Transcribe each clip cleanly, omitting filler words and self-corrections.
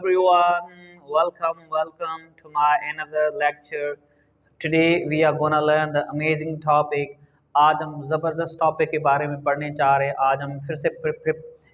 everyone, welcome to my another lecture. Today we are gonna learn the amazing topic. आज हम ज़बरदस्त topic के बारे में पढ़ने जा रहे हैं। आज हम फिर से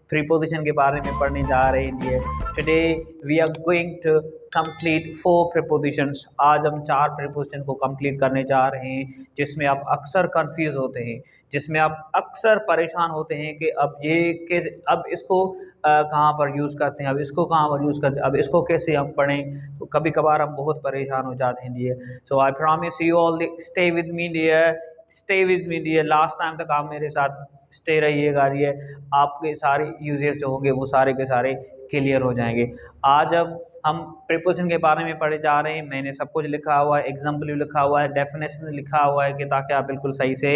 प्रीपोजिशन के बारे में पढ़ने जा रहे हैं। Today we are going to complete 4 prepositions. आज हम 4 प्रीपोजिशन को कंप्लीट करने जा रहे हैं, जिसमें आप अक्सर कंफ्यूज होते हैं, जिसमें आप अक्सर परेशान होते हैं कि अब इसको कहाँ पर यूज़ करते हैं, अब इसको कहाँ पर यूज़ करते हैं, अब इसको कैसे हम पढ़ें। तो कभी कभार हम बहुत परेशान हो जाते हैं dear. So I promise you all stay with me dear, stay with me dear. Last time तक आप मेरे साथ स्टे रहिएगा डियर। आपके सारे यूजेस जो होंगे वो सारे के सारे क्लियर हो जाएंगे। आज अब हम प्रीपोजिशन के बारे में पढ़े जा रहे हैं। मैंने सब कुछ लिखा हुआ है, एग्जाम्पल भी लिखा हुआ है, डेफिनेशन लिखा हुआ है कि ताकि आप बिल्कुल सही से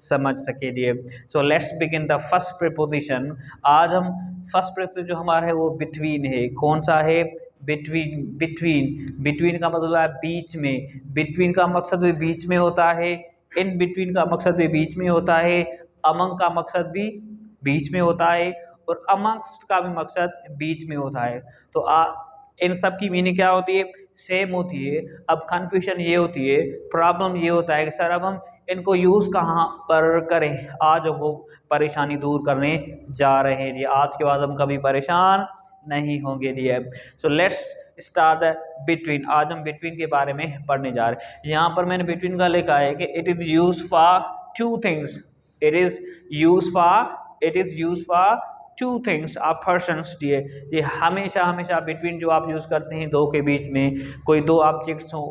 समझ सके dear. So let's begin the first preposition. आज हम फर्स्ट प्रीपोजिशन जो हमारा है वो बिटवीन है। कौन सा है? बिटवीन। बिटवीन का मतलब है बीच में। बिटवीन का मकसद भी बीच में होता है, इन बिटवीन का मकसद भी बीच में होता है, अमंग का मकसद भी बीच में होता है और अमंगस्ट का भी मकसद बीच में होता है। तो इन सब की मीनिंग क्या होती है? सेम होती है। अब कन्फ्यूजन ये होती है, प्रॉब्लम ये होता है कि सर अब हम इनको यूज़ कहाँ पर करें। आज वो परेशानी दूर करने जा रहे हैं। आज के बाद हम कभी परेशान नहीं होंगे dear. So let's start the between. आज हम बिटवीन के बारे में पढ़ने जा रहे हैं। यहाँ पर मैंने बिटवीन का लिखा है कि it is use for 2 things. It is use for 2 things of persons dear. ये हमेशा बिटवीन जो आप यूज़ करते हैं दो के बीच में, कोई दो ऑब्जेक्ट्स हो,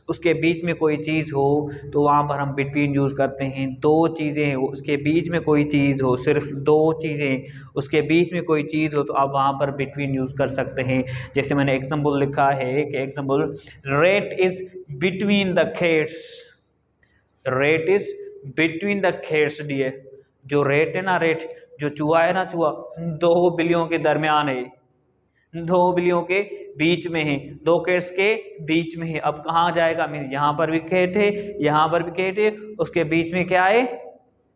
उसके बीच में कोई चीज़ हो, तो वहाँ पर हम बिटवीन यूज़ करते हैं। दो चीज़ें हो, उसके बीच में कोई चीज़ हो, सिर्फ 2 चीज़ें उसके बीच में कोई चीज़ हो, तो आप वहाँ पर बिटवीन यूज़ कर सकते हैं। जैसे मैंने एग्जाम्पल लिखा है कि example, rate is between the sheds. Rate is between the sheds dear. जो रेट है ना, रेट जो चूहा है ना, चूहा 2 बिल्लियों के दरमियान है, 2 बिल्लियों के बीच में है, 2 कैट्स के बीच में है। अब कहाँ जाएगा? मीन्स यहाँ पर भी कैट है, यहाँ पर भी कैट है, उसके बीच में क्या है?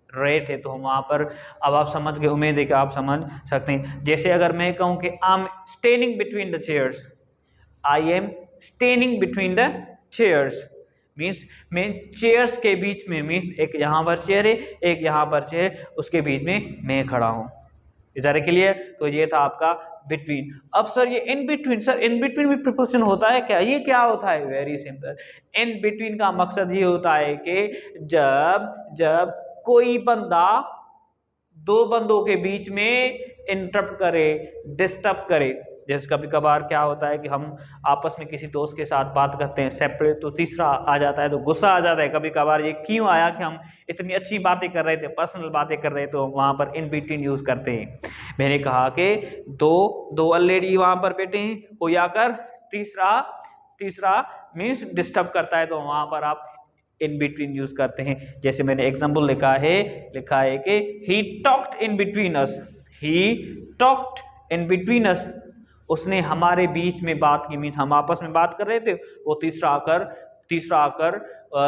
रेट है। तो हम वहाँ पर, अब आप समझ गए, उम्मीद है कि आप समझ सकते हैं। जैसे अगर मैं कहूँ कि I am standing between the chairs, I am standing between the chairs, means मैं चेयर्स के बीच में, मीन्स एक यहाँ पर चेयर है, एक यहाँ पर चेयर, उसके बीच में मैं खड़ा हूँ। Is that clear? तो ये था आपका बिटवीन। अब सर ये in between, sir in between भी प्रीपोजिशन होता है क्या? ये क्या होता है? Very simple. इन बिटवीन का मकसद ये होता है कि जब कोई बंदा 2 बंदों के बीच में इंटरप्ट करे, डिस्टर्ब करे। जैसे कभी कभार क्या होता है कि हम आपस में किसी दोस्त के साथ बात करते हैं सेपरेट, तो तीसरा आ जाता है तो गुस्सा आ जाता है। कभी कभार ये क्यों आया कि हम इतनी अच्छी बातें कर रहे थे, पर्सनल बातें कर रहे थे, तो वहाँ पर इन बिटवीन यूज़ करते हैं। मैंने कहा कि दो ऑलरेडी वहाँ पर बैठे हैं, कोई आकर तीसरा मीन्स डिस्टर्ब करता है, तो वहाँ पर आप इन बिटवीन यूज करते हैं। जैसे मैंने एग्जाम्पल लिखा है कि he talked in between us. He talked in between us, उसने हमारे बीच में बात की। मीन्स हम आपस में बात कर रहे थे, वो तीसरा आकर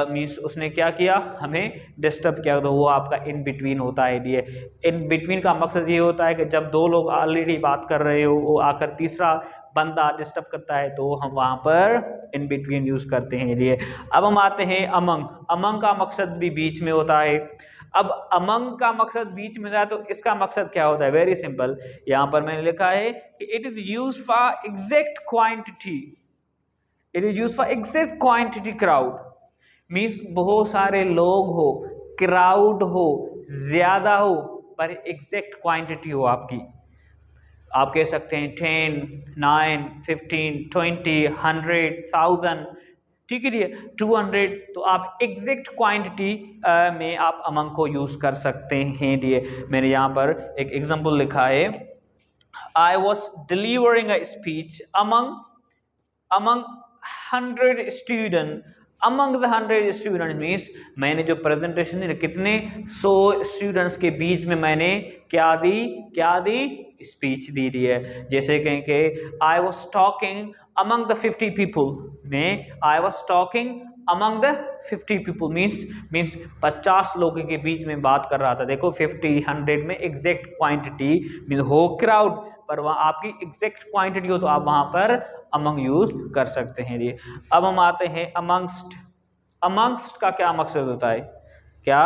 मीन्स उसने क्या किया? हमें डिस्टर्ब किया। तो वो आपका इन बिटवीन होता है डियर। इन बिटवीन का मकसद ये होता है कि जब 2 लोग ऑलरेडी बात कर रहे हो, वो आकर तीसरा बंदा डिस्टर्ब करता है, तो हम वहाँ पर इन बिटवीन यूज़ करते हैं ये। अब हम आते हैं अमंग। अमंग का मकसद भी बीच में होता है। अब अमंग का मकसद बीच में होता है, तो इसका मकसद क्या होता है? Very simple. यहाँ पर मैंने लिखा है कि it is use for exact quantity. It is use for exact quantity crowd, means बहुत सारे लोग हो, क्राउड हो, ज़्यादा हो, पर एग्जैक्ट क्वांटिटी हो आपकी। आप कह सकते हैं 10, 9, 15, 20, 100, 1000, ठीक है, 200। तो आप एग्जैक्ट क्वांटिटी में आप अमंग को यूज़ कर सकते हैं डियर। मैंने यहाँ पर एक एग्जांपल लिखा है, I was delivering a speech among 100 student. Among the 100 student means मैंने जो प्रेजेंटेशन है कितने 100 स्टूडेंट्स के बीच में मैंने क्या दी? स्पीच दी है। जैसे कहें कि I was talking among the 50 people, में I was talking among the 50 people means 50 लोगों के बीच में बात कर रहा था। देखो 50 100 में एग्जैक्ट क्वांटिटी मीन हो क्राउड, पर वहाँ आपकी एग्जैक्ट क्वांटिटी हो तो आप वहाँ पर among यूज कर सकते हैं। ये अब हम आते हैं amongst। amongst का क्या मकसद होता है? क्या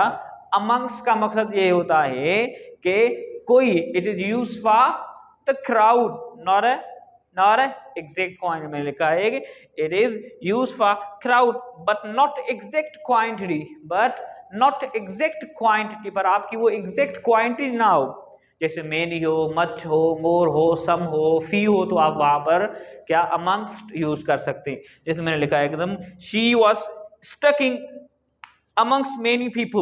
amongst का मकसद ये होता है कि कोई, it is use for the crowd, not exact quantity में लिखा है कि it is use for crowd but not exact quantity, पर आपकी वो एग्जैक्ट क्वांटिटी ना हो, जैसे मेनी हो, मच हो, मोर हो, सम हो, फी हो, तो आप वहां पर क्या अमंगस्ट यूज कर सकते हैं। जैसे मैंने लिखा है एकदम, she was stucking amongst many people,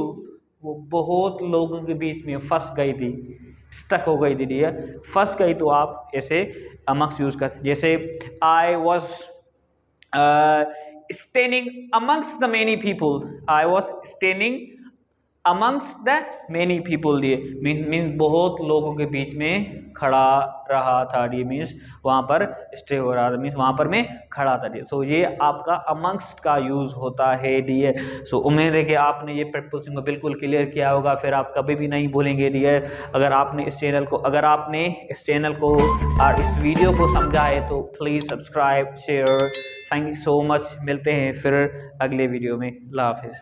वो बहुत लोगों के बीच में फंस गई थी, स्टक हो गई थी, फंस गई, तो आप ऐसे अमंगस्ट यूज कर। जैसे I was standing amongst the many people, I was standing amongst the many people, ये मीन्स बहुत लोगों के बीच में खड़ा रहा था, ये मीन्स वहाँ पर स्टे हो रहा था, मीन्स वहाँ पर मैं खड़ा था। सो ये आपका अमंगस्ट का यूज़ होता है डियर। सो उम्मीद है कि आपने ये प्रपोजिशन को बिल्कुल क्लियर किया होगा, फिर आप कभी भी नहीं भूलेंगे डियर। अगर आपने इस चैनल को और इस वीडियो को समझा है तो please subscribe, share. Thank you so much. मिलते हैं फिर अगले वीडियो में। अल्लाह हाफिज़।